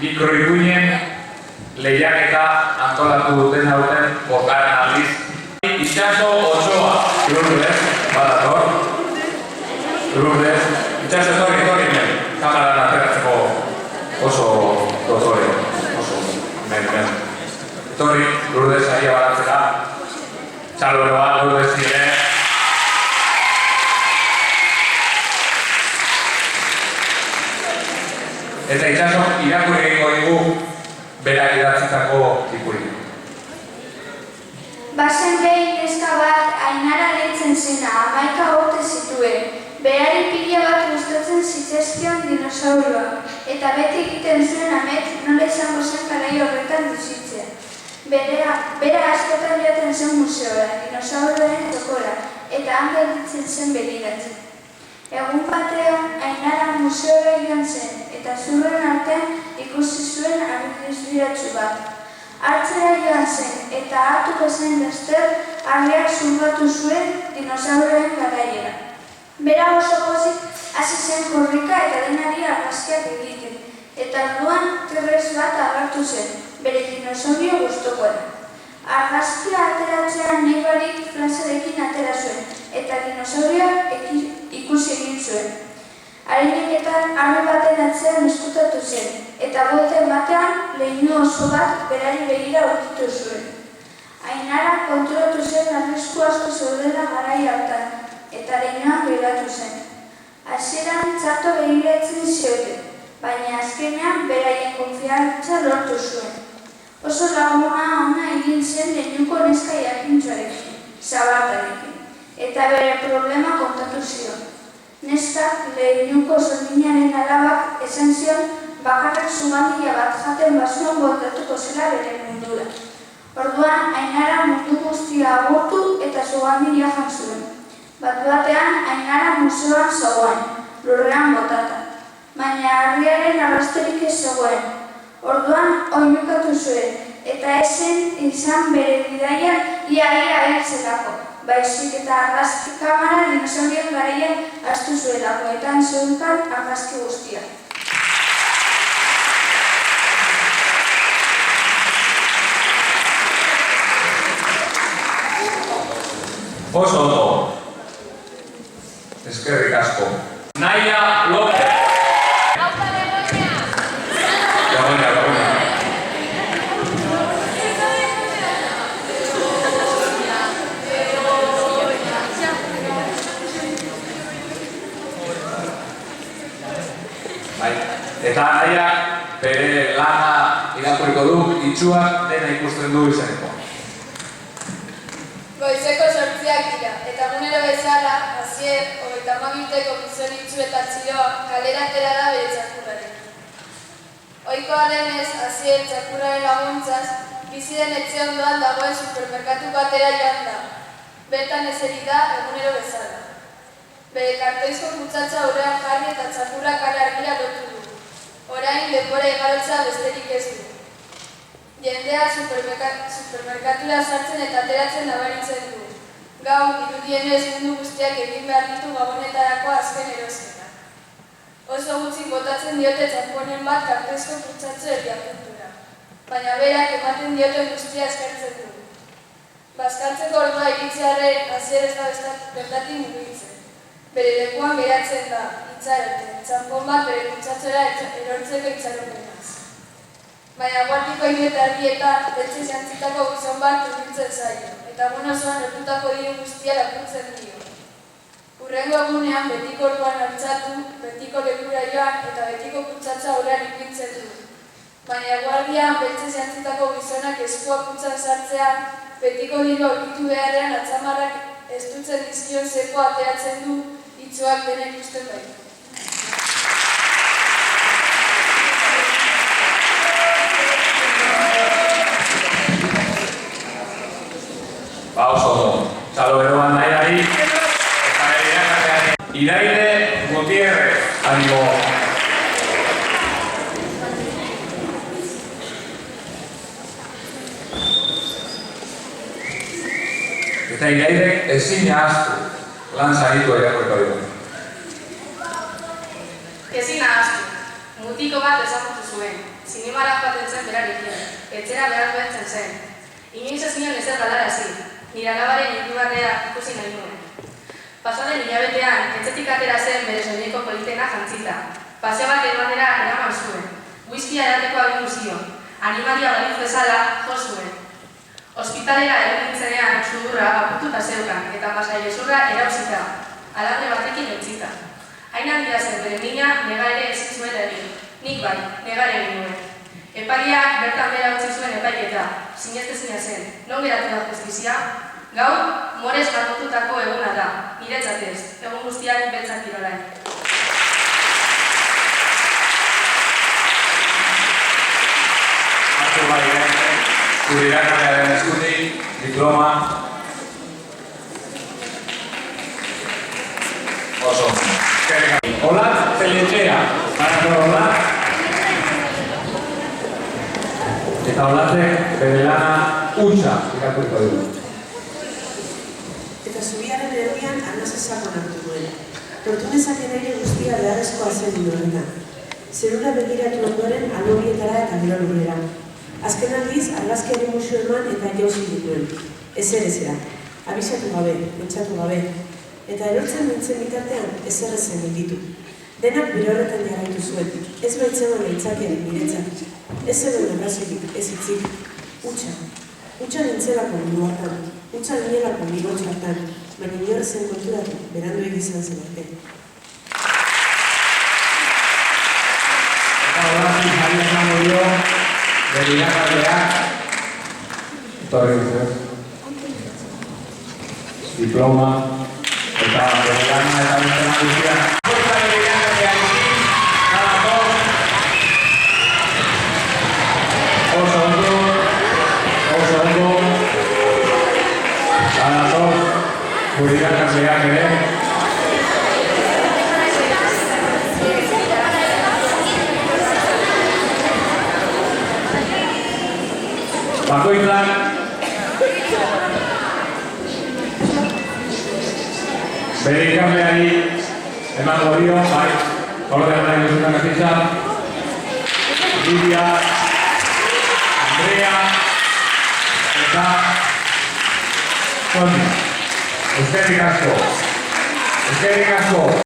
Mikroipuinen lehiaketa antolatu duten hauten bosgarren aldiz. Itxaso Otsoa, Lourdes, badator. Lourdes, Itxaso etorri hemen, kameran ateratzeko oso dotore, oso men. Etorri, Lourdes aia badatzera. Txaloeroa, Lourdes zire. Eta Itxaso irakurri egingo digu berak idatzitako ikurik. Bazen behin neska bat Ainara deitzen zena, 11 urte zituen. Berari pila bat gustatzen zitzaizkion dinosauroak, eta beti egiten zuen amets nola izango zen garai horretan bizitzea. Bera askotan joaten zen museora, dinosauroen txokora, eta han gelditzen zen begiratzen. Egun batean Ainara museora joan zen, eta zurren artean ikusi zuen argizbiratsu bat. Hartzera joan zen, eta hartu bezain laster argiak zurratu zuen dinosauroen garaiera. Bera oso pozik hasi zen korrika eta denari argazkiak egiten, eta orduan T-Rex bat agertu zen, bere dinosaurio gustukoena. Argazkia ateratzea nahi barik flasharekin atera zuen, eta dinosaurioak ikusi egin zuen. Harineketan arme baten atzean eskutatu zen, eta bolten batean leinu oso bat berari begira aurkitu zuen. Ainara konturatu zen arrisku asko zeudela garai hartan, eta leinuan geratu zen. Hasieran txarto begiratzen zioten, baina azkenean beraien konfiantza lortu zuen. Oso laguna ona egin zen leinuko neska jakintxoarekin, Zabartarekin, eta bere problema kontatu zion. Neskak leinuko sorginaren alabak esan zion bakarrak sugandila bat jaten bazuen voltatuko zela bere mundura. Orduan, Ainara mundu guztia agurtu eta sugandila jan zuen. Bat-batean, Ainara museoan zegoen, lurrean botata, baina argiaren arrastorik ez zegoen. Orduan, oinukatu zuen, eta esen izan bere bidaia ia hiltzelako. Baizik eta argazki kamara dinosaurien garaian hartu zuelako, eta zeunkan argazki guztia. Oso ondo. Eskerrik asko. Naia López. Gaboina. Eta naia bere lana irakurriko du, itxuak dena ikusten du izeneko. Goizeko 8:00 dira, eta egunero bezala, Asier, 32 urteko gizon itxu eta txiroa, kalera atera da bere txakurrarekin. Ohikoa denez, Asier txakurraren laguntzaz, bizi den etxe ondoan dagoen supermerkatu batera joan da. Bertan eseri da egunero bezala. Bere kartoizko kutsatsa aurrean jarri eta txakurrak argia lotu du. Orain denbora igarotza besterik ez du. Jendea supermerkatura sartzen eta ateratzen nabaritzen du. Gaur, irudienez mundu guztiak egin behar ditu gabonetarako azken erosketa. Oso gutxik botatzen diote txanponen bat kartoizko kutsatxo erdiapuntura. Baina berak ematen dioten guztia eskertzen du. Bazkaltzeko ordua iritziarren Asier ez da bertatik mugitzen. Bere lekuan geratzen da, itxaroten, txanpon bat bere kutsatxora erortzeko itxaropenaz. Baina guartiko ardietan, beltze jantzitako gizon bat urbiltzen zaio, eta egun osoan lortutako diru guztia lapurtzen dio. Hurrengo egunean betiko orduan hartzatu, betiko lekura joan eta betiko kutsatxa aurrean ipintzen du. Baina guardian beltze jantzitako gizonak eskua kutsan sartzean, betiko diru aurkitu beharrean atzamarrak estutzen dizkion zeko ateratzen du, itxoak dena ikusten baitu. Oso ondo. Txaloeroan nahiari, eta irakatean. Iraide Gutierrez, animo. Eta Iraidek ezin ahaztu lan saritu irakurriko dugu. Ezin ahaztu, mutiko bat ezagutu zuen. Limara joaten zen berarekin, etxera behar duetzen zen. Inoiz ez nion ezer galarazi, nire alabaren irribarrea ikusi nahi nuen. Pasaden hilabetean, etxetik atera zen bere soineko politena jantzita. Paseo bat emanera eraman zuen. Whiskia edateko agindu zion. Animalia balitz bezala jo zuen. Ospitalera egonintzenean sudurra apurtuta zeukan eta pasailezurra erauzita, alambre batekin etzita. Hain handia zen bere mina nega ere ezin zuen egin. Nik bai, negar egin nuen. Epaileak bertan bera utzi zuen epaiketa, sinestezina zen. Non geratu da justizia? Gaur, morez marmotutako eguna da, niretzatez, egun guztiak beltzak kirolain. Hartu bai, gure irakaslearen eskutik, diploma. Oso. Hola, Celechea. Hola. Eta Olatek bere lana hutsa irakurriko dugu. Eta zubiaren erdian arnazezak onartu duen. Tortunezaken aire guztia beharrezkoa zen horrena. Zerura begiratu ondoren albobietara eta gero lurrera. Azken aldiz, argazkiari musu eman eta jauzi dituen. Ezera, abisatu gabe, pentsatu gabe. Eta erortzen nintzen bitartean ezer ezen ditu. Denak bere horretan jarraitu zuen, ez baitzeman aitzakiaren niretzat. Ez zegoen abrazorik, ez hitzik. Hutsa nintzelako mundu hartan, hutsa ginelako migotz hartan, baina inor zen konturatu, berandu egizan zen arte. Eta horatik jari esango dio, bere irakasleak, etorri duzez, diploma, eta bere lana eta bentena guztiak. Oso ondo, gure irakasleak ere. Bakoitzak bere ikasleari emango dio, bai, ordean nahi duzunak atitza, Lidia, Andrea, eta Sonia. Eskerrik asko.